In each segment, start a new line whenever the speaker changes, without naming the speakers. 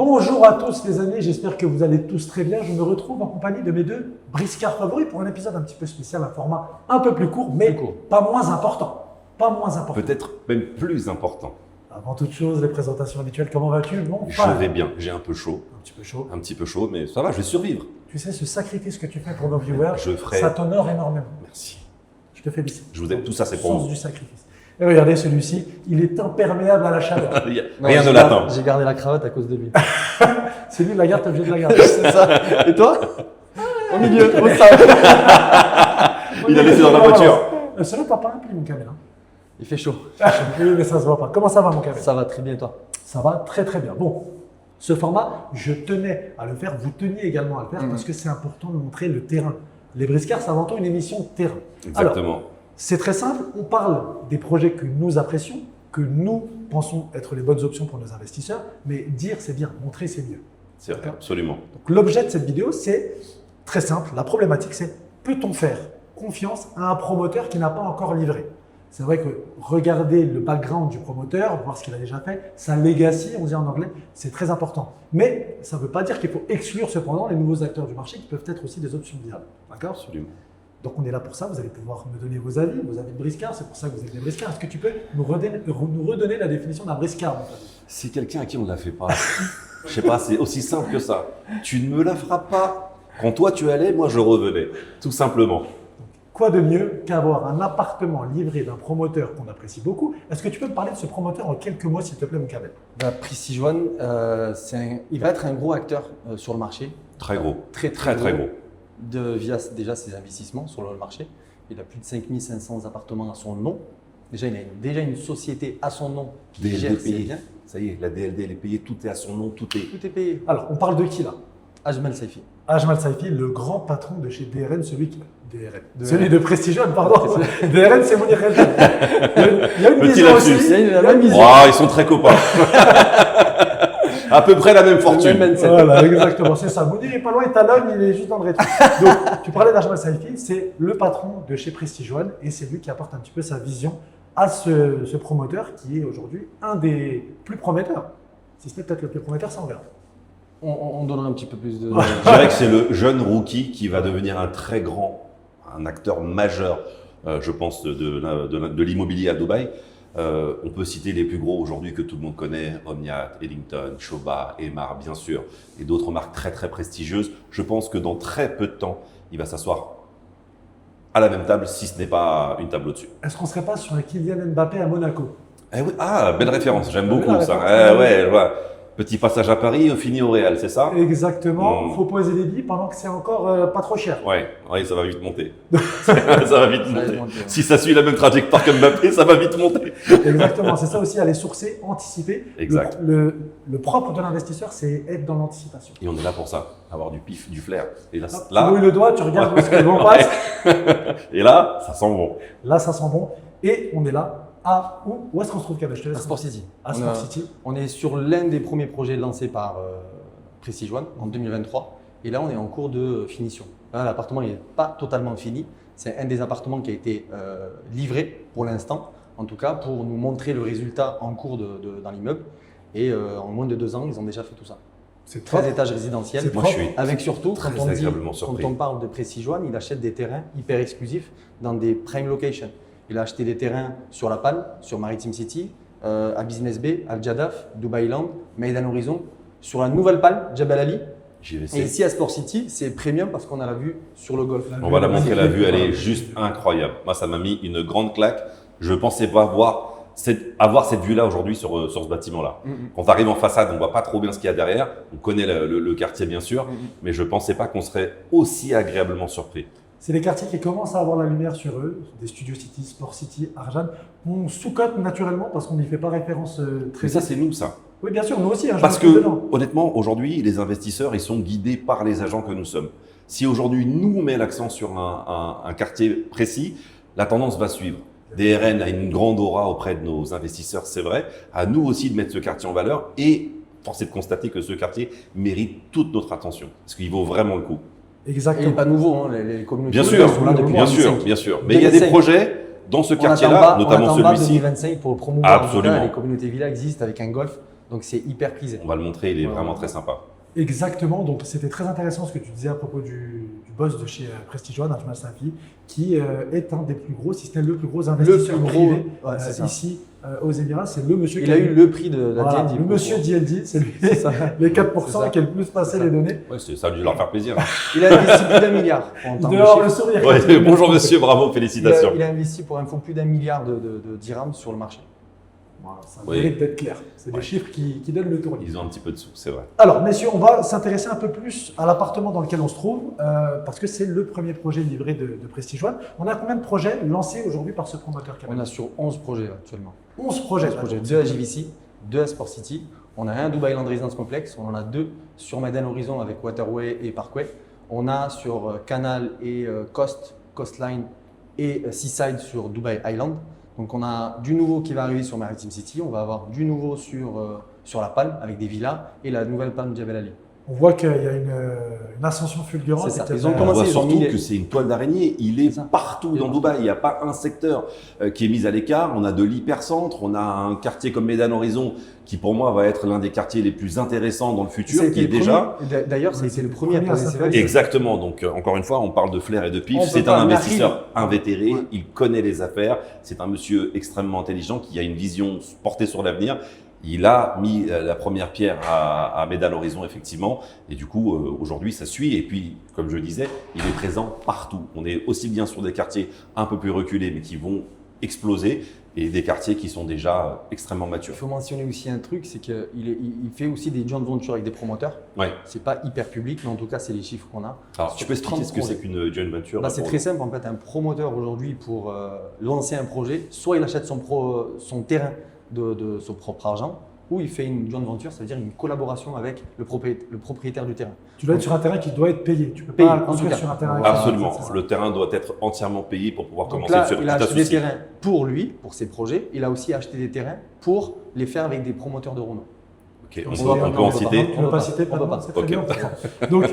Bonjour à tous les amis, j'espère que vous allez tous très bien. Je me retrouve en compagnie de mes deux briscards favoris pour un épisode un petit peu spécial, un format un peu plus court, mais pas moins important. Pas moins important.
Peut-être même plus important.
Avant toute chose, les présentations habituelles, comment vas-tu? Bon,
je vais bien, j'ai un peu chaud.
Un petit peu chaud.
Un petit peu chaud, mais ça va, je vais survivre.
Tu sais, ce sacrifice que tu fais pour nos viewers,
ferai...
ça t'honore énormément.
Merci.
Je te félicite.
Je vous aime, tout ça c'est pour vous.
Sens du sacrifice. Et regardez celui-ci, il est imperméable à la chaleur.
Rien ne l'atteint.
J'ai gardé la cravate à cause de lui.
C'est lui, la garde, t'es obligé de la garder.
C'est ça. Et toi? Au milieu, au sein.
Il a laissé dans la voiture.
C'est vrai, t'as pas un pli, mon caméra.
Il fait chaud.
Oui, mais ça se voit pas. Comment ça va, mon caméra?
Ça va très bien, toi?
Ça va très très bien. Bon, ce format, je tenais à le faire, vous teniez également à le faire parce que c'est important de montrer le terrain. Les briscards, c'est avant tout une émission terrain.
Exactement.
Alors, c'est très simple, on parle des projets que nous apprécions, que nous pensons être les bonnes options pour nos investisseurs, mais dire c'est bien, montrer c'est mieux.
C'est vrai, absolument.
Donc l'objet de cette vidéo, c'est très simple. La problématique, c'est peut-on faire confiance à un promoteur qui n'a pas encore livré? C'est vrai que regarder le background du promoteur, voir ce qu'il a déjà fait, sa legacy, on dit en anglais, c'est très important. Mais ça ne veut pas dire qu'il faut exclure cependant les nouveaux acteurs du marché qui peuvent être aussi des options viables. D'accord?
Absolument.
Donc on est là pour ça, vous allez pouvoir me donner vos avis de briscard, c'est pour ça que vous êtes des briscards. Est-ce que tu peux nous redonner la définition d'un briscard?
C'est quelqu'un à qui on ne la fait pas. Je sais pas, c'est aussi simple que ça. Tu ne me la feras pas. Quand toi tu allais, moi je revenais. Tout simplement.
Quoi de mieux qu'avoir un appartement livré d'un promoteur qu'on apprécie beaucoup? Est-ce que tu peux me parler de ce promoteur en quelques mots, s'il te plaît, mon Kamel?
Precision One, il va être un gros acteur sur le marché.
Très gros.
Très
gros.
Via déjà ses investissements sur le marché. Il a plus de 5500 appartements à son nom. Déjà, il a déjà une société à son nom qui gère ses biens.
Ça y est, la DLD, elle est payée, tout est à son nom, tout est
payé.
Alors, on parle de qui là?
Ajmal Saifi.
Ajmal Saifi, le grand patron de chez DRN, celui de Precision, pardon. DRN, c'est Mounir Khalid. Il y a une vision aussi.
La même vision.
Wow, ils sont très copains. À peu près la même fortune.
Voilà, exactement, c'est ça. Mounir n'est pas loin, il talonne, il est juste dans le rétro. Donc, tu parlais d'Ajmal Saifi, c'est le patron de chez Precision et c'est lui qui apporte un petit peu sa vision à ce promoteur qui est aujourd'hui un des plus prometteurs. Si ce n'est peut-être le plus prometteur, ça on verra.
On donnera un petit peu plus de…
Je dirais que c'est le jeune rookie qui va devenir un acteur majeur, je pense, de l'immobilier à Dubaï. On peut citer les plus gros aujourd'hui que tout le monde connaît, Omniat, Ellington, Shoba, Emaar, bien sûr, et d'autres marques très très prestigieuses. Je pense que dans très peu de temps, il va s'asseoir à la même table, si ce n'est pas une table au-dessus.
Est-ce qu'on ne serait pas sur un Kylian Mbappé à Monaco?
Eh oui. Ah, belle référence, j'aime beaucoup ça. Ouais, je vois. Petit passage à Paris, fini au Real, c'est ça?
Exactement. Il faut poser des billes pendant que c'est encore pas trop cher.
Oui, ça va vite monter. ça va vite monter. Si ça suit la même trajectoire que Mbappé, ça va vite monter.
Exactement, c'est ça aussi, aller sourcer, anticiper.
Exact.
Le propre de l'investisseur, c'est être dans l'anticipation.
Et on est là pour ça, avoir du pif, du flair. Et là,
tu mouilles le doigt, tu regardes où ce que l'on passe.
Et là, ça sent bon.
Là, ça sent bon. Et on est là. Où est-ce qu'on se trouve, Kamel?
À Sport City.
À Sport City.
On est sur l'un des premiers projets lancés par Precision One en 2023. Et là, on est en cours de finition. Là, l'appartement n'est pas totalement fini. C'est un des appartements qui a été livré pour l'instant, en tout cas pour nous montrer le résultat en cours dans l'immeuble. Et en moins de 2 ans, ils ont déjà fait tout ça.
C'est
13 étages résidentiels.
Moi, je suis
avec surtout, quand on parle de Precision One, il achète des terrains hyper exclusifs dans des prime locations. Il a acheté des terrains sur La Palme, sur Maritime City, à Business Bay, Al Jadaf, Dubai Land, Meydan Horizon, sur la nouvelle Palme, Jebel Ali. Et ici à Sport City, c'est premium parce qu'on a la vue sur le golfe.
On va la montrer, la vue, elle est juste incroyable. Moi, ça m'a mis une grande claque. Je ne pensais pas avoir cette vue-là aujourd'hui sur ce bâtiment-là. Quand tu arrives en façade, on ne voit pas trop bien ce qu'il y a derrière. On connaît le quartier, bien sûr, mais je ne pensais pas qu'on serait aussi agréablement surpris.
C'est des quartiers qui commencent à avoir la lumière sur eux, des Studio City, Sport City, Arjan. On sous-cote naturellement parce qu'on n'y fait pas référence très…
Mais ça, c'est nous, ça.
Oui, bien sûr, nous aussi.
Parce que, honnêtement, aujourd'hui, les investisseurs, ils sont guidés par les agents que nous sommes. Si aujourd'hui, nous, on met l'accent sur un quartier précis, la tendance va suivre. DRN a une grande aura auprès de nos investisseurs, c'est vrai. À nous aussi de mettre ce quartier en valeur et force est de constater que ce quartier mérite toute notre attention parce qu'il vaut vraiment le coup.
Exactement.
Et pas nouveau, hein, les communautés
bien sûr,
sont là depuis 2005.
bien sûr. Mais il y a des projets dans ce quartier-là, notamment celui-ci.
2025 pour promouvoir. Les communautés villas existent avec un golf. Donc c'est hyper prisé.
On va le montrer, il est vraiment très sympa.
Exactement, donc c'était très intéressant ce que tu disais à propos du boss de chez Prestige One, Ajmal Safi, qui est un des plus gros, si ce n'est le plus gros investisseur privé ici aux Émirats. C'est le monsieur
qui a eu le prix de la DLD.
Le monsieur DLD, c'est lui, les 4% qui a le plus passé les données.
Ouais, ça a dû leur faire plaisir.
Il a investi plus d'1 milliard.
Dehors le sourire.
Ouais, bonjour monsieur, bravo, félicitations.
Il a investi pour info plus d'1 milliard de dirhams sur le marché.
Voilà, ça mérite d'être clair. C'est des chiffres qui donnent le tournis.
Ils ont un petit peu de sous, c'est vrai.
Alors, messieurs, on va s'intéresser un peu plus à l'appartement dans lequel on se trouve, parce que c'est le premier projet livré de Prestige One. On a combien de projets lancés aujourd'hui par ce promoteur?
On a sur 11 projets actuellement.
11 projets.
2 à JVC, 2 à Sport City. On a un Dubai Land Residence Complex. On en a 2 sur Meden Horizon avec Waterway et Parkway. On a sur Canal et Coastline et Seaside sur Dubai Island. Donc on a du nouveau qui va arriver sur Maritime City, on va avoir du nouveau sur la Palme avec des villas et la nouvelle Palme Jebel Ali.
On voit qu'il y a une ascension fulgurante.
C'est ça.
On voit surtout que c'est une toile d'araignée, il est partout dans Dubaï, il n'y a pas un secteur qui est mis à l'écart. On a de l'hypercentre, on a un quartier comme Meden Horizon qui pour moi va être l'un des quartiers les plus intéressants dans le futur, qui est déjà…
D'ailleurs, c'est le premier à poser ses valises.
Exactement, donc encore une fois, on parle de flair et de pif. C'est un investisseur invétéré, il connaît les affaires, c'est un monsieur extrêmement intelligent qui a une vision portée sur l'avenir. Il a mis la première pierre à Meden Horizon, effectivement. Et du coup, aujourd'hui, ça suit. Et puis, comme je le disais, il est présent partout. On est aussi bien sur des quartiers un peu plus reculés, mais qui vont exploser, et des quartiers qui sont déjà extrêmement matures.
Il faut mentionner aussi un truc, c'est qu'il fait aussi des joint ventures avec des promoteurs.
Ouais.
C'est pas hyper public, mais en tout cas, c'est les chiffres qu'on a.
Alors, tu peux expliquer ce que c'est qu'une joint venture?
C'est très simple. En fait, un promoteur aujourd'hui, pour lancer un projet, soit il achète son terrain de son propre argent, ou il fait une joint venture, ça veut dire une collaboration avec le propriétaire du terrain.
Tu dois être sur un terrain qui doit être payé. Tu peux pas construire sur un terrain.
Absolument. Le terrain doit être entièrement payé pour pouvoir commencer
là, il a acheté des terrains pour lui, pour ses projets. Il a aussi acheté des terrains pour les faire avec des promoteurs de Renault.
Ok, on peut en citer.
On ne peut pas citer.
On ne peut pas.
C'est très bien. Donc,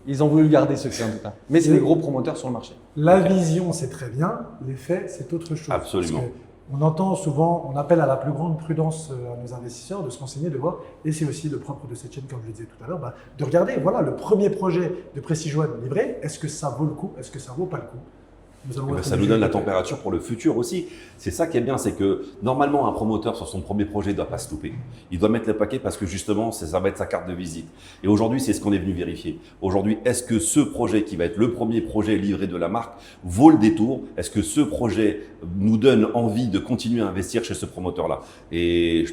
ils ont voulu le garder secret en tout cas. Mais c'est des gros promoteurs sur le marché.
La vision, c'est très bien. Les faits, c'est autre chose.
Absolument.
On entend souvent, on appelle à la plus grande prudence à nos investisseurs de se renseigner, de voir, et c'est aussi le propre de cette chaîne, comme je le disais tout à l'heure, de regarder, voilà, le premier projet de Prestige One livré, est-ce que ça vaut le coup, est-ce que ça vaut pas le coup?
Ça nous donne la température pour le futur aussi. C'est ça qui est bien, c'est que normalement un promoteur sur son premier projet ne doit pas se louper. Il doit mettre le paquet parce que justement ça va être sa carte de visite. Et aujourd'hui c'est ce qu'on est venu vérifier. Aujourd'hui, est-ce que ce projet qui va être le premier projet livré de la marque vaut le détour? Est-ce que ce projet nous donne envie de continuer à investir chez ce promoteur-là? Et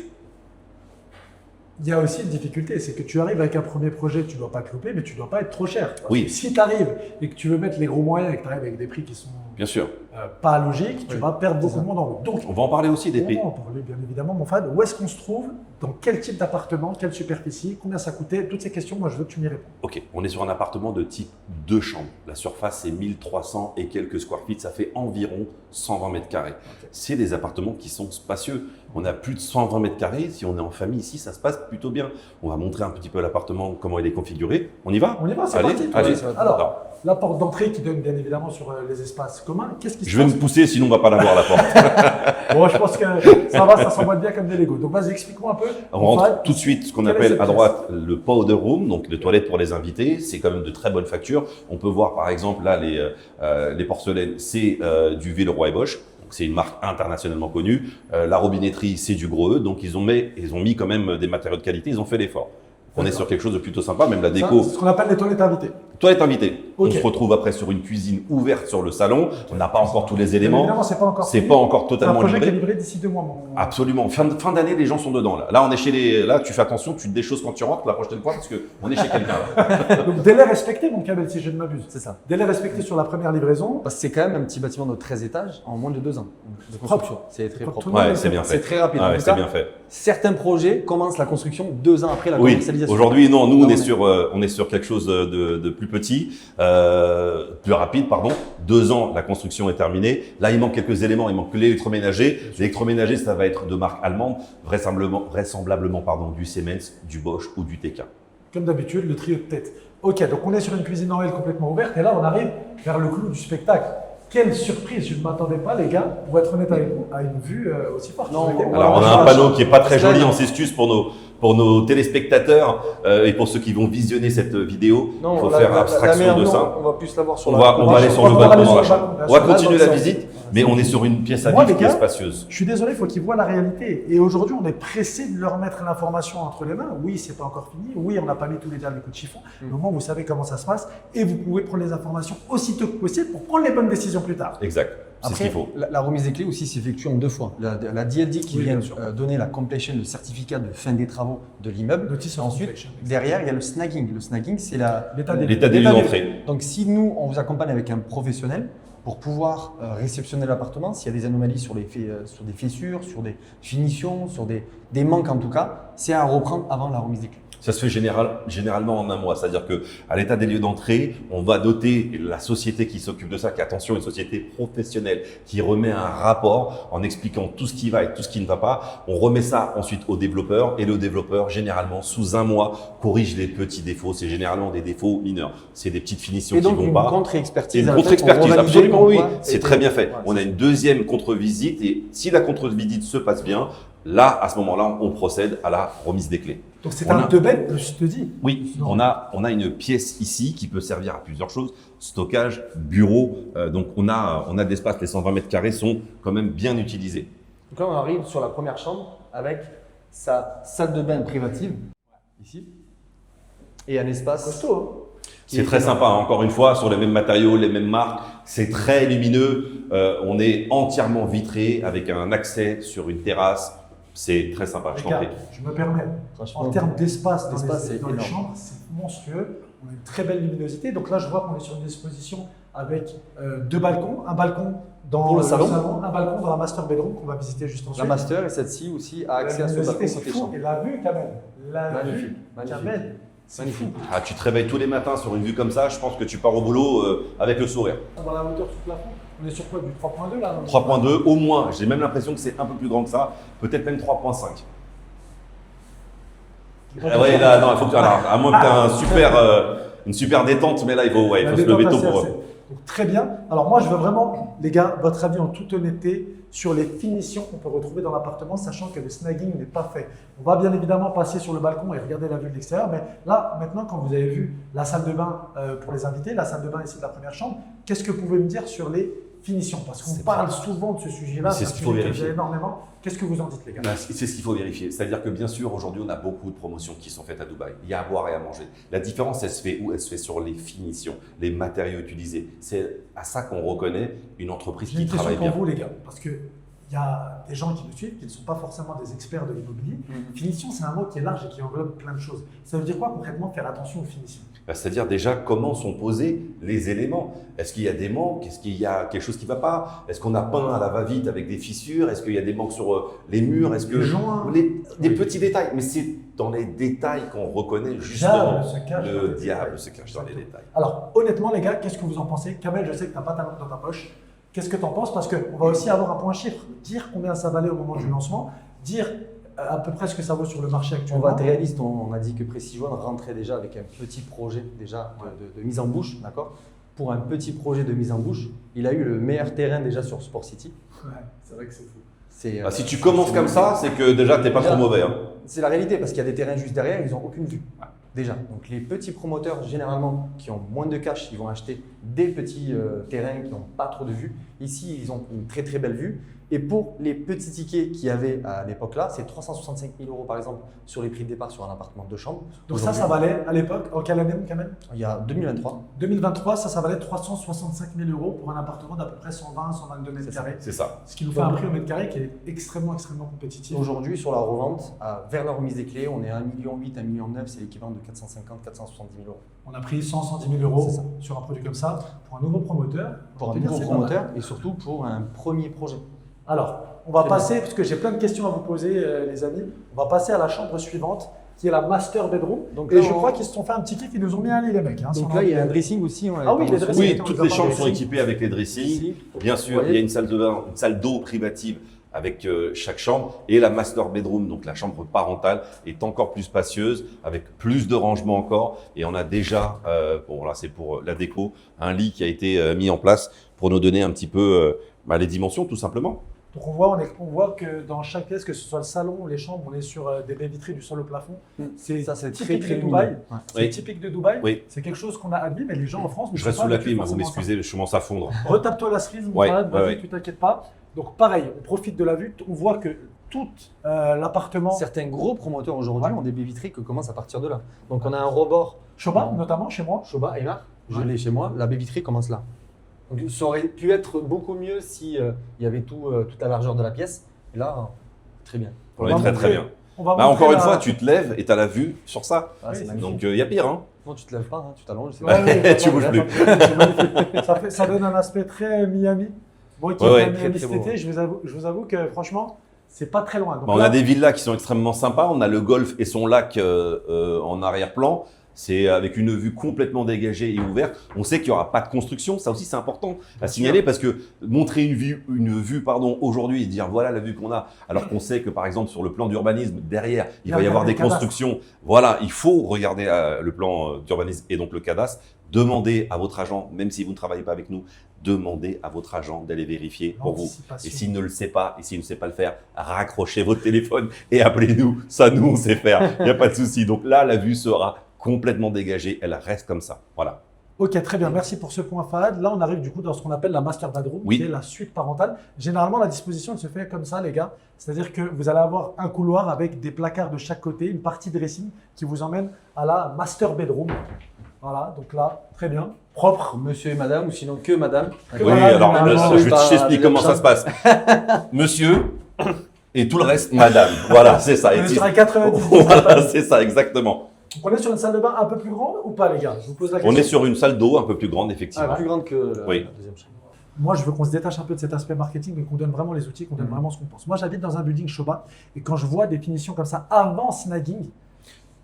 il y a aussi une difficulté, c'est que tu arrives avec un premier projet, tu ne dois pas te louper, mais tu ne dois pas être trop cher.
Oui.
Si tu arrives et que tu veux mettre les gros moyens et que tu arrives avec des prix qui sont
bien sûr
pas logiques, tu vas perdre beaucoup de monde en route. Donc,
on va en parler aussi des prix.
On va en parler bien évidemment, mon Fad. Où est-ce qu'on se trouve? Dans quel type d'appartement? Quelle superficie? Combien ça coûtait? Toutes ces questions, moi je veux que tu m'y réponds.
Ok, on est sur un appartement de type 2 chambres. La surface c'est 1300 et quelques square feet, ça fait environ 120 mètres carrés. Okay. C'est des appartements qui sont spacieux. On a plus de 120 mètres carrés. Si on est en famille ici, ça se passe plutôt bien. On va montrer un petit peu l'appartement, comment il est configuré. On y va?
On y va, c'est parti.
Allez.
Alors, la porte d'entrée qui donne bien évidemment sur les espaces communs. Qu'est-ce qui se passe?
Je vais me pousser, sinon on va pas la voir la porte.
Bon, je pense que ça va, ça s'emboîte bien comme des Lego. Donc vas-y, explique-moi un peu.
On rentre tout de suite ce qu'on appelle à droite le powder room, donc les toilettes pour les invités. C'est quand même de très bonne facture. On peut voir par exemple là les porcelaines, c'est du Villeroy et Boch. C'est une marque internationalement connue. La robinetterie, c'est du gros E. Donc, ils ont mis quand même des matériaux de qualité. Ils ont fait l'effort. On est sur quelque chose de plutôt sympa. Même la déco.
C'est ce qu'on appelle les toilettes invitées.
Toilettes invitées.
Okay.
On se retrouve après sur une cuisine ouverte sur le salon. On n'a pas encore tous les éléments.
Évidemment, c'est
pas encore totalement livré.
C'est un projet qui est livré d'ici 2 mois.
Absolument. Fin d'année, les gens sont dedans. Là, on est chez là, tu fais attention, tu te des choses quand tu rentres la prochaine fois parce que on est chez quelqu'un.
Donc, délai respecté, mon Kamel, si je ne m'abuse.
C'est ça.
Délai respecté sur la première livraison.
Parce que c'est quand même un petit bâtiment de 13 étages en moins de 2 ans de construction. C'est très propre.
Ouais, c'est bien fait.
C'est très rapide.
Ouais, c'est bien fait.
Certains projets commencent la construction 2 ans après la commercialisation.
Aujourd'hui, non. Nous, on est sur quelque chose de plus petit. Plus rapide, pardon. 2 ans, la construction est terminée. Là, il manque quelques éléments. Il manque l'électroménager. L'électroménager, ça va être de marque allemande, vraisemblablement du Siemens, du Bosch ou du TK.
Comme d'habitude, le trio de tête. Ok, donc on est sur une cuisine normale complètement ouverte et là, on arrive vers le clou du spectacle. Quelle surprise, je ne m'attendais pas, les gars, pour être honnête avec vous, à une vue aussi forte.
Non,
alors, on a un panneau qui n'est pas très joli en cestus pour pour nos téléspectateurs et pour ceux qui vont visionner cette vidéo, il faut faire abstraction de ça.
On va plus la voir sur
On va aller sur le balcon dans la chambre. On va continuer la
donc,
visite, mais on est sur une pièce à
Moi,
vivre
les
qui est
gars,
spacieuse.
Je suis désolé, il faut qu'ils voient la réalité. Et aujourd'hui, on est pressé de leur mettre l'information entre les mains. Oui, c'est pas encore fini. Oui, on n'a pas mis tous les derniers coups de chiffon. Mais au moins, vous savez comment ça se passe et vous pouvez prendre les informations aussitôt que possible pour prendre les bonnes décisions plus tard.
Exact, c'est ce
Après,
qu'il faut.
la remise des clés aussi s'effectue en 2 fois. La DLD qui
Oui,
vient
bien sûr.
donner la completion, le certificat de fin des travaux de l'immeuble.
Notice of
Ensuite,
completion.
derrière, il y a le snagging. Le snagging, c'est
L'état des lieux.
L'état des lieux d'entrée.
Donc, si nous, on vous accompagne avec un professionnel pour pouvoir réceptionner l'appartement, s'il y a des anomalies sur des fissures, sur des finitions, sur des manques en tout cas, c'est à reprendre avant la remise des clés.
Ça se fait généralement en un mois. C'est-à-dire qu'à l'état des lieux d'entrée, on va doter la société qui s'occupe de ça, qui attention, une société professionnelle, qui remet un rapport en expliquant tout ce qui va et tout ce qui ne va pas. On remet ça ensuite au développeur et le développeur, généralement, sous un mois, corrige les petits défauts. C'est généralement des défauts mineurs. C'est des petites finitions
Et
qui
donc,
vont
une
pas.
contre-expertise.
C'est une
en fait,
contre-expertise,
pour revalider
absolument
comme
oui.
quoi
C'est
c'était-
très bien fait.
Ouais,
On a une deuxième contre-visite et si la contre-visite se passe bien, là, à ce moment-là, on procède à la remise des clés.
Donc c'est
On
un
a-
2 bêtes plus je te dis.
Oui,
Non.
on a une pièce ici qui peut servir à plusieurs choses. Stockage, bureau, donc on a de l'espace. Les 120 mètres carrés sont quand même bien utilisés.
Donc là, on arrive sur la première chambre avec sa salle de bain privative, ici, et un espace.
Costaud, hein.
C'est très sympa, hein. Encore une fois, sur les mêmes matériaux, les mêmes marques. C'est très lumineux. On est entièrement vitré avec un accès sur une terrasse. C'est très sympa, je
Les
t'en
gars,
prie.
je me permets.
Franchement,
En termes d'espace
l'espace, c'est
dans les
énorme.
chambres, c'est monstrueux. On a une très belle luminosité. Donc là, je vois qu'on est sur une disposition avec 2 balcons. Un balcon dans
Pour le salon.
un balcon dans la master bedroom qu'on va visiter juste ensuite.
La master et celle-ci aussi a accès à ce
luminosité,
balcon
c'est
côté
fou.
chambre.
Et la vue, Kamel. La
Magnifique,
vue,
magnifique.
Kamel, c'est
Magnifique.
fou.
Ah, tu te réveilles tous les matins sur une vue comme ça, je pense que tu pars au boulot avec le sourire.
Dans la hauteur sous plafond, on est sur quoi? Du 3.2 là non
3.2 au moins, j'ai même l'impression que c'est un peu plus grand que ça, peut-être même 3.5. Ah ouais, là, non, il faut que tu. Alors, à moins que tu aies une super détente, mais là, il faut
La
se lever
détente
tôt pour.
assez. Donc, très bien. Alors moi, je veux vraiment, les gars, votre avis en toute honnêteté sur les finitions qu'on peut retrouver dans l'appartement, sachant que le snagging n'est pas fait. On va bien évidemment passer sur le balcon et regarder la vue de l'extérieur, mais là, maintenant, quand vous avez vu la salle de bain pour les invités, la salle de bain ici de la première chambre, qu'est-ce que vous pouvez me dire sur les finitions? Parce qu'on
C'est
parle
pas-
souvent de ce sujet-là,
C'est
un
ce qu'il faut
sujet que
vérifier.
j'ai énormément. Qu'est-ce que vous en dites, les gars?
Ben, c'est ce qu'il faut vérifier. C'est-à-dire que bien sûr, aujourd'hui, on a beaucoup de promotions qui sont faites à Dubaï. Il y a à boire et à manger. La différence, elle se fait où? Elle se fait sur les finitions, les matériaux utilisés. C'est à ça qu'on reconnaît une entreprise
J'ai
qui
une question
travaille
pour
bien.
vous, les gars, parce que il y a des gens qui nous suivent qui ne sont pas forcément des experts de l'immobilier. Finition, c'est un mot qui est large et qui englobe plein de choses. Ça veut dire quoi concrètement faire attention aux finitions?
Ben, c'est-à-dire déjà comment sont posés les éléments. Est-ce qu'il y a des manques? Est-ce qu'il y a quelque chose qui ne va pas? Est-ce qu'on a peint à la va-vite avec des fissures? Est-ce qu'il y a des manques sur les murs? Est-ce que
Les joints.
des
Oui.
petits détails? Mais c'est dans les détails qu'on reconnaît justement
se cache dans
le
les
diable
détails.
se cache dans les détails.
Alors, honnêtement, les gars, qu'est-ce que vous en pensez? Kamel, je sais que tu n'as pas ta lampe dans ta poche. Qu'est-ce que tu en penses? Parce qu'on va aussi avoir un point chiffre. Dire combien ça valait au moment du lancement, dire à peu près ce que ça vaut sur le marché
On
actuellement.
va être réaliste, on a dit que Précision rentrait déjà avec un petit projet déjà de mise en bouche, d'accord? Pour un petit projet de mise en bouche, il a eu le meilleur terrain déjà sur Sport City.
Ouais, c'est vrai que c'est fou.
C'est,
Ah, si tu commences comme ça, c'est que déjà, tu n'es pas
Déjà,
trop mauvais. Hein.
C'est la réalité parce qu'il y a des terrains juste derrière, ils n'ont aucune vue. Déjà. Donc les petits promoteurs, généralement, qui ont moins de cash, ils vont acheter des petits terrains qui n'ont pas trop de vue. Ici, ils ont une très très belle vue. Et pour les petits tickets qu'il y avait à l'époque là, c'est 365 000 € par exemple sur les prix de départ sur un appartement de chambre.
Donc ça
Aujourd'hui,
valait à l'époque, en quelle année, Kamel?
il y a 2023.
2023, ça valait 365 000 € pour un appartement d'à peu près 120-122 mètres
C'est ça.
carrés.
C'est ça.
Ce qui nous fait un prix au mètre carré qui est extrêmement compétitif.
Aujourd'hui, sur la revente, vers la remise des clés, on est à 1,8 million, 1,9 million, c'est l'équivalent de 450-470 000 €.
On a pris 110 000 €
C'est ça.
sur un produit comme ça pour un nouveau promoteur.
Pour un
Tenir,
nouveau
c'est pas mal.
promoteur et surtout pour un premier projet.
Alors, on va
Très
passer, parce que j'ai plein de questions à vous poser, les amis. On va passer à la chambre suivante, qui est la master bedroom.
Donc
Et
là,
je
on-
crois qu'ils se sont fait un petit kiff, ils nous ont mis un lit, les mecs. Hein,
Donc
sans
là, il y a un
envie.
dressing aussi.
Ah oui, les dressings.
Oui,
Attends,
toutes
on
les
va
chambres
parler
sont
ici.
équipées avec les dressings.
Ici.
Bien sûr,
Vous voyez
il y a une salle de bain, une salle d'eau privative avec chaque chambre et la master bedroom, donc la chambre parentale, est encore plus spacieuse avec plus de rangement encore. Et on a déjà, bon là c'est pour la déco, un lit qui a été mis en place pour nous donner un petit peu les dimensions tout simplement.
Donc on voit que dans chaque pièce, que ce soit le salon ou les chambres, on est sur des baies vitrées du sol au plafond. C'est typique de Dubaï. C'est typique de Dubaï.
Oui.
C'est quelque chose qu'on a admis, mais les gens en France.
Je reste sous la clim, vous m'excusez, je commence à fondre.
Retape-toi la cerise, mon malade, vas-y, tu t'inquiètes pas. Donc pareil, on profite de la vue. On voit que tout l'appartement.
Certains gros promoteurs aujourd'hui ont des baies vitrées qui commencent à partir de là. Donc on a un rebord.
Shoba, notamment chez moi.
Shoba, Emar, je l'ai chez moi. La baie vitrée commence là. Donc, ça aurait pu être beaucoup mieux si il y avait toute la largeur de la pièce. Et là, très bien.
On est très bien. Encore une fois, tu te lèves et tu as la vue sur ça. Donc il y a pire. Hein.
Non, tu te lèves pas, hein, tu t'allonges.
Tu bouges plus.
Ça donne un aspect très Miami. Moi qui ai fait Miami cet été, je vous avoue que franchement, c'est pas très loin. Donc,
on a des villas qui sont extrêmement sympas. On a le golfe et son lac en arrière-plan. C'est avec une vue complètement dégagée et ouverte. On sait qu'il n'y aura pas de construction. Ça aussi, c'est important à signaler parce que montrer une vue aujourd'hui et dire voilà la vue qu'on a, alors qu'on sait que par exemple sur le plan d'urbanisme, derrière, il va y avoir des constructions. Voilà, il faut regarder le plan d'urbanisme et donc le cadastre. Demandez à votre agent, même si vous ne travaillez pas avec nous, demandez à votre agent d'aller vérifier pour vous. Et s'il ne le sait pas, et s'il ne sait pas le faire, raccrochez votre téléphone et appelez-nous. Ça, nous, on sait faire. Il n'y a pas de souci. Donc là, la vue sera complètement dégagée, elle reste comme ça. Voilà.
Ok, très bien. Merci pour ce point, Fahad. Là, on arrive du coup dans ce qu'on appelle la master bedroom, qui est la suite parentale. Généralement, la disposition elle se fait comme ça, les gars. C'est-à-dire que vous allez avoir un couloir avec des placards de chaque côté, une partie dressing qui vous emmène à la master bedroom. Voilà, donc là, très bien, propre.
Monsieur et madame, ou sinon que madame.
Oui, alors je t'explique comment ça se passe. Monsieur et tout le reste, madame. Voilà, c'est ça.
On est sur un 90.
Voilà, c'est ça, exactement.
Donc on est sur une salle de bain un peu plus grande ou pas, les gars? Je vous pose la question.
On est sur une salle d'eau un peu plus grande, effectivement.
Plus grande que la deuxième chambre.
Moi, je veux qu'on se détache un peu de cet aspect marketing et qu'on donne vraiment les outils, qu'on donne vraiment ce qu'on pense. Moi, j'habite dans un building Shoba et quand je vois des finitions comme ça avant snagging,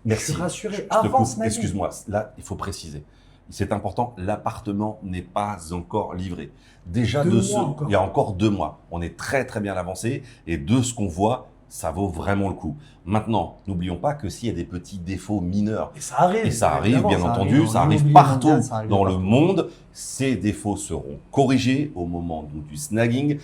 merci.
Je suis rassuré.
Je te coupe. Excuse-moi, là, il faut préciser. C'est important, l'appartement n'est pas encore livré. Déjà, il y a encore 2 mois. On est très, très bien avancé et de ce qu'on voit, ça vaut vraiment le coup. Maintenant, n'oublions pas que s'il y a des petits défauts mineurs,
et ça arrive,
bien entendu, ça arrive partout dans le monde, ces défauts seront corrigés au moment du snagging,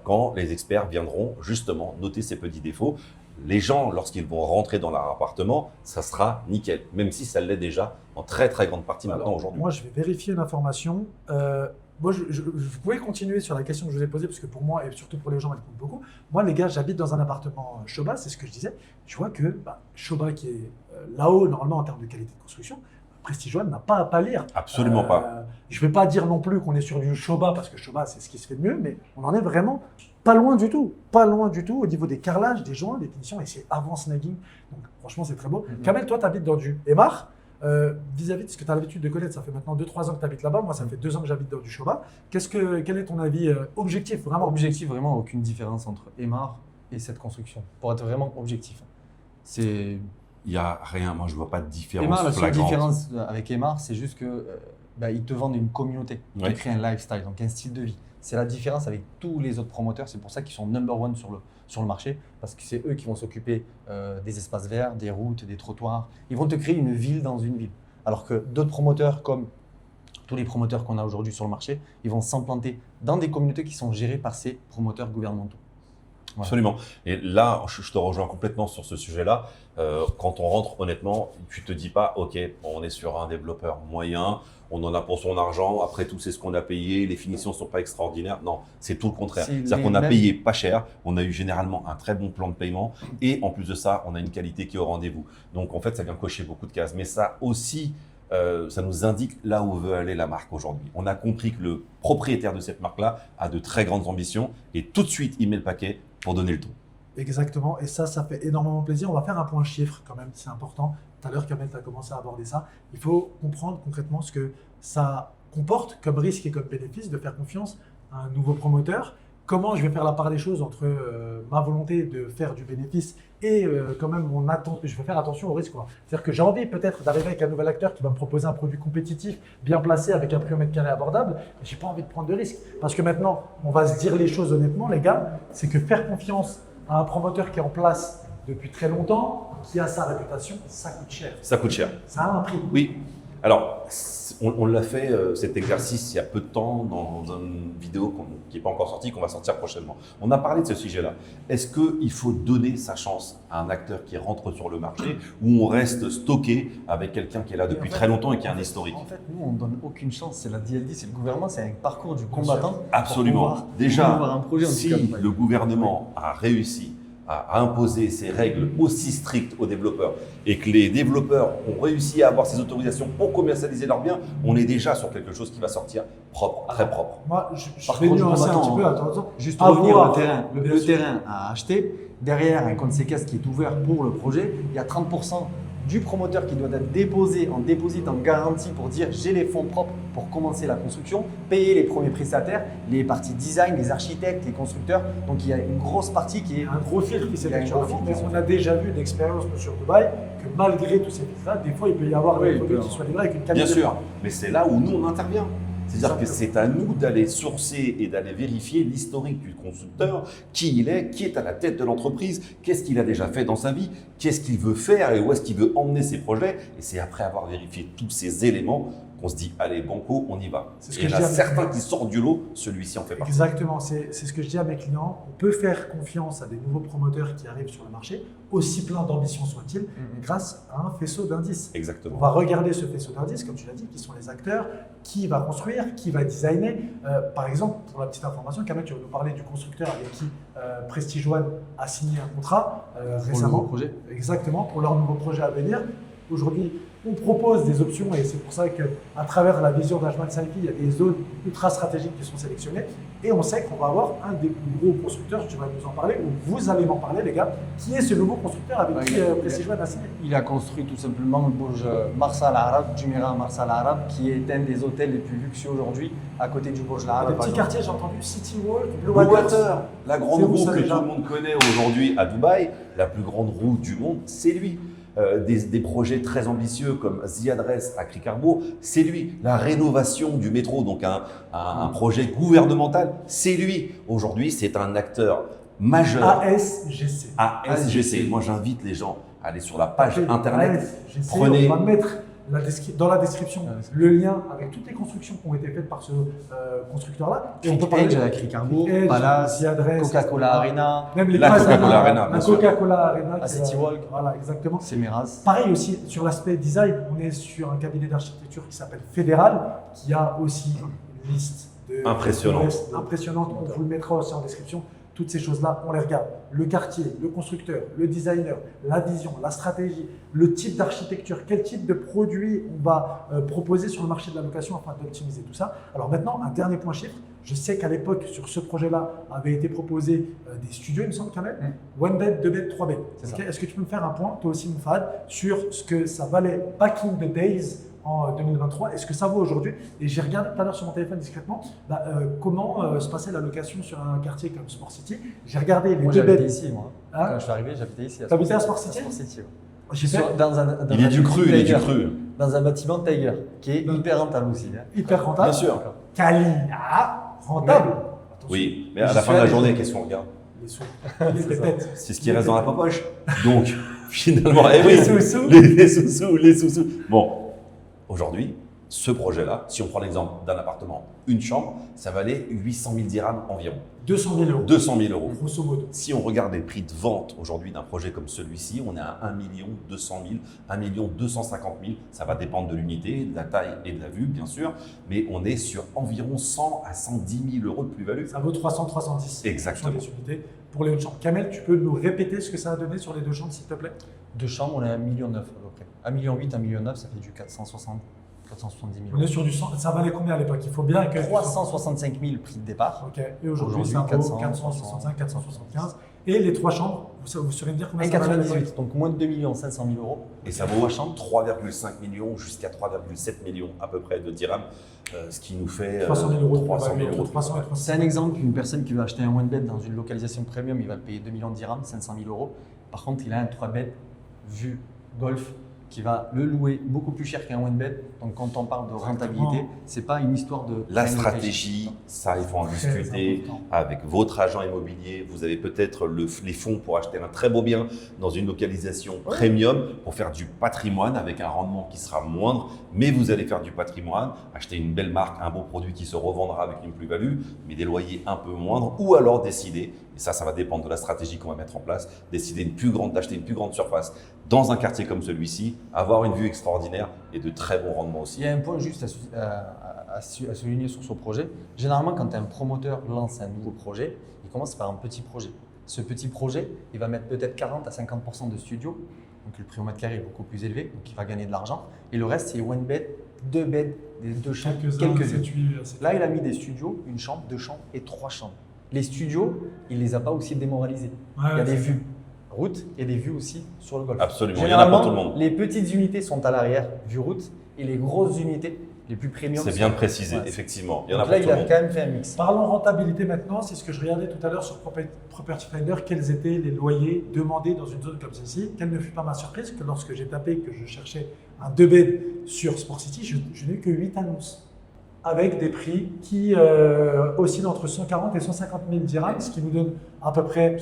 quand les experts viendront justement noter ces petits défauts. Les gens, lorsqu'ils vont rentrer dans leur appartement, ça sera nickel, même si ça l'est déjà en très très grande partie maintenant aujourd'hui.
Moi, je vais vérifier une information. Moi, vous pouvez continuer sur la question que je vous ai posée, parce que pour moi, et surtout pour les gens, elle compte beaucoup. Moi, les gars, j'habite dans un appartement Shoba, c'est ce que je disais. Je vois que Shoba, qui est là-haut, normalement, en termes de qualité de construction, Prestige One n'a pas à pâlir.
Absolument pas.
Je ne vais pas dire non plus qu'on est sur du Shoba, parce que Shoba, c'est ce qui se fait de mieux, mais on en est vraiment pas loin du tout. Pas loin du tout au niveau des carrelages, des joints, des finitions, et c'est avant snagging. Donc, franchement, c'est très beau. Kamel, toi, tu habites dans du Emar. Vis-à-vis de ce que tu as l'habitude de connaître, ça fait maintenant 2-3 ans que tu habites là-bas. Moi, ça fait 2 ans que j'habite dans du Shoba. Quel est ton avis objectif, vraiment?
Objectif, vraiment, aucune différence entre Emar et cette construction. Pour être vraiment objectif.
Il n'y a rien, moi je ne vois pas de différence
Emar, la seule
flagrante.
différence avec Emar, c'est juste que ils te vendent une communauté, ils créent un lifestyle, donc un style de vie. C'est la différence avec tous les autres promoteurs, c'est pour ça qu'ils sont number one sur le marché, parce que c'est eux qui vont s'occuper des espaces verts, des routes, des trottoirs. Ils vont te créer une ville dans une ville. Alors que d'autres promoteurs, comme tous les promoteurs qu'on a aujourd'hui sur le marché, ils vont s'implanter dans des communautés qui sont gérées par ces promoteurs gouvernementaux.
Voilà. Absolument. Et là, je te rejoins complètement sur ce sujet-là. Quand on rentre, honnêtement, tu te dis pas, OK, on est sur un développeur moyen, on en a pour son argent, après tout, c'est ce qu'on a payé, les finitions ne sont pas extraordinaires. Non, c'est tout le contraire. C'est-à-dire qu'on a payé pas cher, on a eu généralement un très bon plan de paiement et en plus de ça, on a une qualité qui est au rendez-vous. Donc en fait, ça vient cocher beaucoup de cases. Mais ça aussi, ça nous indique là où veut aller la marque aujourd'hui. On a compris que le propriétaire de cette marque-là a de très grandes ambitions et tout de suite, il met le paquet pour donner le ton.
Exactement, et ça fait énormément plaisir. On va faire un point chiffre quand même, c'est important. Tout à l'heure, Kamel, tu as commencé à aborder ça. Il faut comprendre concrètement ce que ça comporte comme risque et comme bénéfice de faire confiance à un nouveau promoteur. Comment je vais faire la part des choses entre ma volonté de faire du bénéfice et quand même je vais faire attention au risque. C'est-à-dire que j'ai envie peut-être d'arriver avec un nouvel acteur qui va me proposer un produit compétitif, bien placé, avec un prix au mètre carré abordable. Mais je n'ai pas envie de prendre de risque. Parce que maintenant, on va se dire les choses honnêtement, les gars, c'est que faire confiance à un promoteur qui est en place depuis très longtemps, qui a sa réputation, ça coûte cher.
Ça coûte cher.
Ça a un prix.
Oui. Alors, on l'a fait, cet exercice, il y a peu de temps, dans une vidéo qui n'est pas encore sortie, qu'on va sortir prochainement. On a parlé de ce sujet-là. Est-ce qu'il faut donner sa chance à un acteur qui rentre sur le marché ou on reste stocké avec quelqu'un qui est là depuis très longtemps et qui a un historique?
En fait, nous, on ne donne aucune chance. C'est la DLD, c'est le gouvernement, c'est un parcours du combattant.
Absolument. Déjà,
un projet,
si le gouvernement a réussi à imposer ces règles aussi strictes aux développeurs et que les développeurs ont réussi à avoir ces autorisations pour commercialiser leurs biens, on est déjà sur quelque chose qui va sortir propre, très propre.
Moi, je vais nuancer un petit peu, attends.
Juste revenir au terrain. Le terrain à acheter, derrière un compte séquestre qui est ouvert pour le projet, il y a 30% du promoteur qui doit être déposé en déposit, en garantie pour dire j'ai les fonds propres pour commencer la construction, payer les premiers prestataires, les parties design, les architectes, les constructeurs. Donc il y a une grosse partie qui est
un gros filtre qui s'est fait sur le fond. Mais on a déjà vu d'expérience sur Dubaï que malgré tous ces filtres-là, des fois il peut y avoir des produits qui soient livrés avec une qualité.
Bien sûr, mais c'est là où nous on intervient. C'est-à-dire que c'est à nous d'aller sourcer et d'aller vérifier l'historique du constructeur, qui il est, qui est à la tête de l'entreprise, qu'est-ce qu'il a déjà fait dans sa vie, qu'est-ce qu'il veut faire et où est-ce qu'il veut emmener ses projets. Et c'est après avoir vérifié tous ces éléments qu'on se dit, allez, banco, on y va. Et il y en a certains qui sortent du lot, celui-ci en fait partie.
Exactement, c'est ce que je dis à mes clients. On peut faire confiance à des nouveaux promoteurs qui arrivent sur le marché, aussi plein d'ambition soient-ils, grâce à un faisceau d'indices.
Exactement.
On va regarder ce faisceau d'indices, comme tu l'as dit, qui sont les acteurs, qui va construire, qui va designer. Par exemple, pour la petite information, Kamel, tu vas nous parler du constructeur avec qui Prestige One a signé un contrat récemment.
Pour le projet.
Exactement, pour leur nouveau projet à venir. Aujourd'hui, on propose des options et c'est pour ça qu'à travers la vision d'Ajman Saifi, il y a des zones ultra stratégiques qui sont sélectionnées et on sait qu'on va avoir un des plus gros constructeurs, tu vas nous en parler, ou vous allez m'en parler les gars, qui est ce nouveau constructeur avec qui Prestige One a signé.
Il a construit tout simplement le Burj Marsa Al Arab, Jumeirah Marsa Al Arab, qui est un des hôtels les plus luxueux aujourd'hui, à côté du Burj Al Arab.
Des petits quartiers, j'ai entendu City Walk, Blue
Water, la grande roue que
déjà
tout le monde connaît aujourd'hui à Dubaï, la plus grande roue du monde, c'est lui. Des projets très ambitieux comme The Address à Cricarbourg, c'est lui. La rénovation du métro, donc un projet gouvernemental, c'est lui. Aujourd'hui, c'est un acteur majeur.
ASGC.
ASGC. Moi, j'invite les gens à aller sur la page internet.
ASGC,
Prenez.
on va mettre dans la description le lien avec toutes les constructions qui ont été faites par ce constructeur-là.
Et on peut parler de Cricarbourg, Palace, Coca-Cola Arena,
même les
la Coca-Cola Arena,
la Coca-Cola Arena,
à City Walk.
Voilà, exactement.
C'est Meraz.
Pareil aussi sur l'aspect design, on est sur un cabinet d'architecture qui s'appelle Fédéral, qui a aussi une liste impressionnante. On vous le mettra aussi en description. Toutes ces choses-là, on les regarde. Le quartier, le constructeur, le designer, la vision, la stratégie, le type d'architecture, quel type de produit on va proposer sur le marché de la location afin d'optimiser tout ça. Alors maintenant, un dernier point chiffre. Je sais qu'à l'époque, sur ce projet-là, avait été proposé des studios, il me semble quand même. 1 bed, 2 bed, 3 bed. Okay. Est-ce que tu peux me faire un point, toi aussi, Moufad, sur ce que ça valait back in the days en 2023, est-ce que ça vaut aujourd'hui? Et j'ai regardé tout à l'heure sur mon téléphone discrètement comment se passait la location sur un quartier comme Sport City. J'ai regardé les
moi,
deux beds.
J'habitais ici, moi. Quand je suis arrivé, j'habitais ici.
T'habitais à Sport City?
Sport City,
il est du cru,
Dans un bâtiment Tiger, qui est hyper rentable aussi.
Hyper rentable.
Bien sûr.
Kalina, rentable.
Oui, mais à la fin de la journée, qu'est-ce qu'on regarde?
Les sous. Les pépettes.
C'est ce qui reste dans la poche. Donc, finalement,
les sous-sous.
Les sous-sous. Bon. Aujourd'hui, ce projet-là, si on prend l'exemple d'un appartement, une chambre, ça valait 800 000 dirhams environ.
200 000 euros.
200 000 euros.
Grosso modo.
Si on regarde les prix de vente aujourd'hui d'un projet comme celui-ci, on est à 1 200 000, 1 250 000. Ça va dépendre de l'unité, de la taille et de la vue, bien sûr. Mais on est sur environ 100 à 110 000 euros de plus-value.
Ça vaut 300-310.
Exactement.
Les unités pour les autres chambres. Kamel, tu peux nous répéter ce que ça a donné sur les deux chambres, s'il te plaît?
Deux chambres, on est à 1,9 million à peu près. 1,8 million, 1,9 million, ça fait du 470 000.
On est sur du 100. Ça valait combien à l'époque? Il faut bien que
365 000 prix de départ.
Ok. Et aujourd'hui, ça vaut 465, 475. Et les trois chambres, vous saurez me dire combien ça valait?
1,98, donc moins de 2 500 000 euros.
Et ça vaut 3,5 millions jusqu'à 3,7 millions à peu près de dirhams, ce qui nous fait
300 000 euros.
300 000 euros.
C'est un exemple, une personne qui veut acheter un one bed dans une localisation premium, il va le payer 2 millions de dirhams, 500 000 euros. Par contre, il a un 3 bed vue golf qui va le louer beaucoup plus cher qu'un one bed. Donc quand on parle de rentabilité, c'est pas une histoire de
La
prime
stratégie, ça il faut en discuter avec votre agent immobilier. Vous avez peut-être les fonds pour acheter un très beau bien dans une localisation premium pour faire du patrimoine avec un rendement qui sera moindre, mais vous allez faire du patrimoine, acheter une belle marque, un beau produit qui se revendra avec une plus-value, mais des loyers un peu moindres, ou alors décider, et ça va dépendre de la stratégie qu'on va mettre en place, décider d'acheter une plus grande surface dans un quartier comme celui-ci, avoir une vue extraordinaire et de très bons rendements aussi.
Il y a un point juste à souligner sur ce projet. Généralement, quand un promoteur lance un nouveau projet, il commence par un petit projet. Ce petit projet, il va mettre peut-être 40 à 50% de studio, donc le prix au mètre carré est beaucoup plus élevé, donc il va gagner de l'argent. Et le reste, c'est one bed, deux beds, des deux chambres, quelques-unes. Là, il a mis des studios, une chambre, deux chambres et trois chambres. Les studios, il ne les a pas aussi démoralisés. Il y a des vues route et des vues aussi sur le golf.
Absolument, il y en a pour tout le monde.
Les petites unités sont à l'arrière, vue route, et les grosses unités, les plus premium.
C'est bien précisé, effectivement.
Il y en a pour tout le monde. Là, il a quand même fait un mix.
Parlons rentabilité maintenant, c'est ce que je regardais tout à l'heure sur Property Finder, quels étaient les loyers demandés dans une zone comme celle-ci. Quelle ne fut pas ma surprise que lorsque j'ai tapé que je cherchais un 2 bed sur Sport City, je n'ai eu que 8 annonces, avec des prix qui oscillent entre 140 et 150 000 dirhams, ce qui nous donne à peu près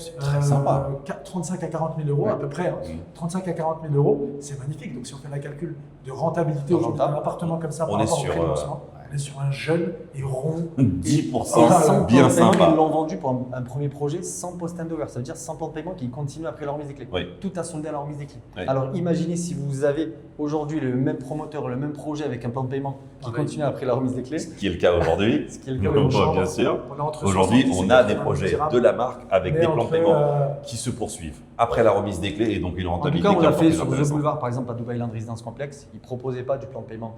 35 à 40 000 euros, à peu près. 35 à 40 000 euros, c'est magnifique. Donc si on fait la calcul de rentabilité aujourd'hui d'un appartement comme ça par rapport au prix de lancement, on est sur un jeune et rond.
10%, bien sympa.
Ils l'ont vendu pour un premier projet sans post-handover, ça veut dire sans plan de paiement qui continue après la remise des clés. Tout a soldé à la remise des clés. Alors imaginez si vous avez aujourd'hui le même promoteur, le même projet avec un plan de paiement qui continue après la remise des clés.
Ce qui est le cas aujourd'hui.
Ce qui est le cas aujourd'hui.
Bien sûr. Aujourd'hui, on a des projets de la marque avec des plans de paiement qui se poursuivent après la remise des clés et donc une rentabilité.
En tout cas, on l'a fait sur The Boulevard, par exemple, à Dubai Land Residence Complex. Ils ne proposaient pas du plan de paiement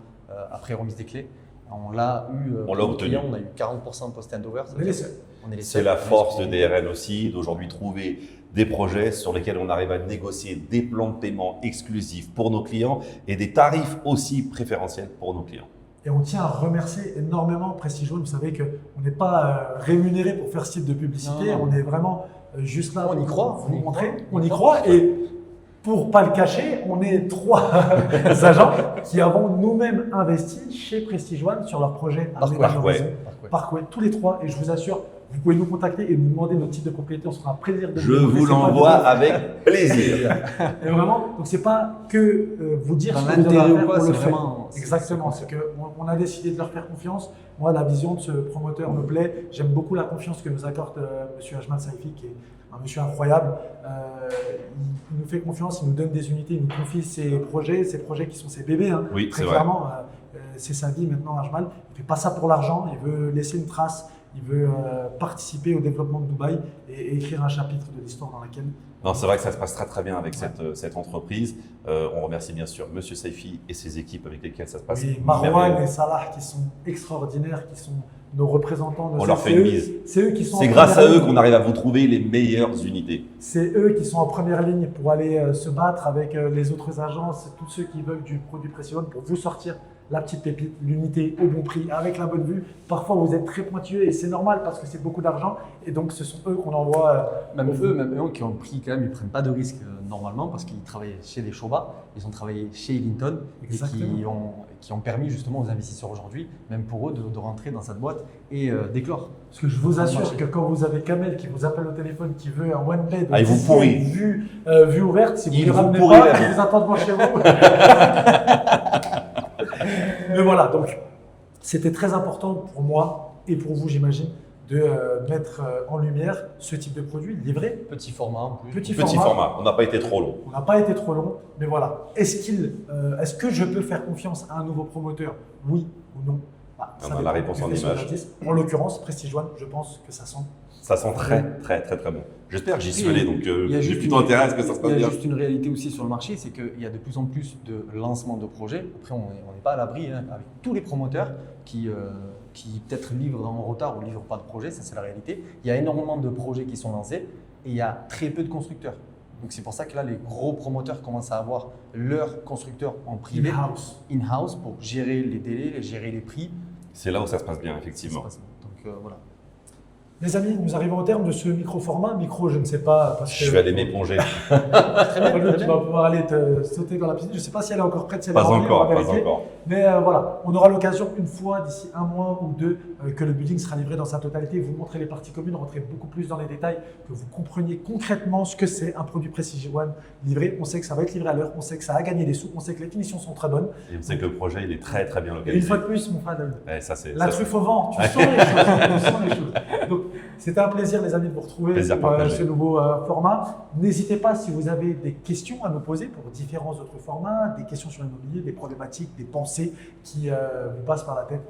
après remise des clés. On l'a eu.
On l'a obtenu.
On a eu 40% post-handover.
On est les seuls.
C'est la force de DRN aussi, d'aujourd'hui trouver des projets sur lesquels on arrive à négocier des plans de paiement exclusifs pour nos clients et des tarifs aussi préférentiels pour nos clients.
Et on tient à remercier énormément Prestige One. Vous savez qu'on n'est pas rémunéré pour faire ce type de publicité. On est vraiment juste là.
On y croit.
Pour vous montrer. On y croit. Et pour pas le cacher, on est 3 agents qui avons nous-mêmes investi chez Prestige One sur leur projet Parkway, tous les 3. Et je vous assure, vous pouvez nous contacter et nous demander notre type de propriété. On se fera un plaisir de
Je vous l'envoie avec plaisir.
Et vraiment, donc c'est pas que vous dire
dans
ce que vous avez à faire pour le faire.
Vraiment,
exactement, c'est qu'on a décidé de leur faire confiance. Moi, la vision de ce promoteur me plaît. J'aime beaucoup la confiance que nous accorde M. Ajmal Saifi, qui est un monsieur incroyable. Il nous fait confiance, il nous donne des unités, il nous confie ses projets qui sont ses bébés. Hein.
Oui,
très clairement, c'est sa vie maintenant, Ajmal. Il ne fait pas ça pour l'argent, il veut laisser une trace. Il veut participer au développement de Dubaï et écrire un chapitre de l'histoire dans laquelle…
Non, c'est vrai que ça se passe très très bien avec cette entreprise. On remercie bien sûr Monsieur Saifi et ses équipes avec lesquelles ça se passe.
Oui, Marwan et Salah qui sont extraordinaires, qui sont nos représentants.
On leur fait une mise.
C'est
grâce à eux qu'on arrive à vous trouver les meilleures unités.
C'est eux qui sont en première ligne pour aller se battre avec les autres agences, tous ceux qui veulent du produit Prestige One pour vous sortir la petite pépite, l'unité au bon prix, avec la bonne vue. Parfois, vous êtes très pointueux et c'est normal parce que c'est beaucoup d'argent. Et donc, ce sont eux qu'on envoie.
Même eux qui ont pris quand même, ils ne prennent pas de risques normalement parce qu'ils travaillaient chez les Shoba, ils ont travaillé chez Ellington et qui ont permis justement aux investisseurs aujourd'hui, même pour eux, de rentrer dans cette boîte et d'éclore.
Parce que je vous assure que quand vous avez Kamel qui vous appelle au téléphone, qui veut un one bed,
il vous pourrit.
Vue ouverte, si vous ne les ramenez pas, il vous attend devant chez vous. Mais voilà, donc c'était très important pour moi et pour vous, j'imagine, de mettre en lumière ce type de produit livré.
Petit format en plus.
Petit format, on n'a pas été trop long.
On n'a pas été trop long, mais voilà. Est-ce que je peux faire confiance à un nouveau promoteur? Oui ou non?
On a la réponse en image.
En l'occurrence, Prestige One, je pense que ça sent.
Ça sent très bon. J'espère que j'y suis allé, donc j'ai plutôt intérêt à ce que ça se passe bien.
Il y a juste une réalité aussi sur le marché, c'est qu'il y a de plus en plus de lancements de projets. Après, on n'est pas à l'abri avec tous les promoteurs qui peut-être livrent en retard ou ne livrent pas de projet, ça c'est la réalité. Il y a énormément de projets qui sont lancés et il y a très peu de constructeurs. Donc c'est pour ça que là, les gros promoteurs commencent à avoir leurs constructeurs en privé, in-house, pour gérer les délais, gérer les prix.
C'est là où ça se passe bien, effectivement.
Donc voilà.
Les amis, nous arrivons au terme de ce micro-format. Micro, je ne sais pas. Parce que
Je vais aller m'éponger.
Paulo, tu vas pouvoir aller te sauter dans la piscine. Je ne sais pas si elle est encore prête, si elle est
Pas
remplie, on va
encore, pas
vérifier.
encore.
Mais voilà, on aura l'occasion une fois d'ici un mois ou deux que le building sera livré dans sa totalité, vous montrer les parties communes, rentrer beaucoup plus dans les détails, que vous compreniez concrètement ce que c'est un produit Precision One livré. On sait que ça va être livré à l'heure, on sait que ça a gagné des sous, on sait que les finitions sont très bonnes.
Et on sait que le projet, il est très très bien
Et une
localisé.
fois de plus, mon frère David,
Ouais, ça, c'est,
la
ça,
truffe au vent, tu sens les choses, tu sens les choses. Donc, c'était un plaisir, les amis, de vous retrouver
Plaisir
pour
partagé.
ce nouveau format. N'hésitez pas, si vous avez des questions à nous poser pour différents autres formats, des questions sur l'immobilier, des problématiques, des pensées qui vous passent par la tête.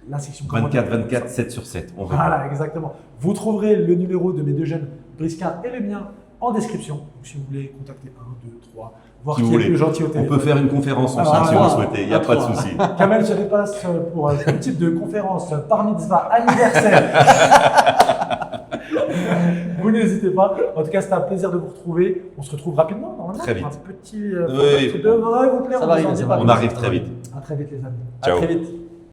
La section commentaires.
24/24, 7 sur 7. On répond.
Voilà, exactement. Vous trouverez le numéro de mes deux jeunes, Briska et le mien, en description. Donc, si vous voulez contacter 1, 2, 3, voir
Si
qui
vous
est
voulez.
le plus gentil au
On
téléphone.
peut faire une conférence ensemble
Ah,
si vous le
voilà.
souhaitez, il n'y a pas de
Voilà.
souci.
Kamel se dépasse pour tout type de conférence, par mitzvah, anniversaire. Vous n'hésitez pas. En tout cas, c'était un plaisir de vous retrouver. On se retrouve rapidement, normalement.
Très vite.
Un petit
Oui.
qui devrait vous plaire.
Ça
on
va
vous en
arriver,
dit
ça
pas
va
On
plus.
arrive très vite.
À très vite, les amis.
À
Ciao.
très vite.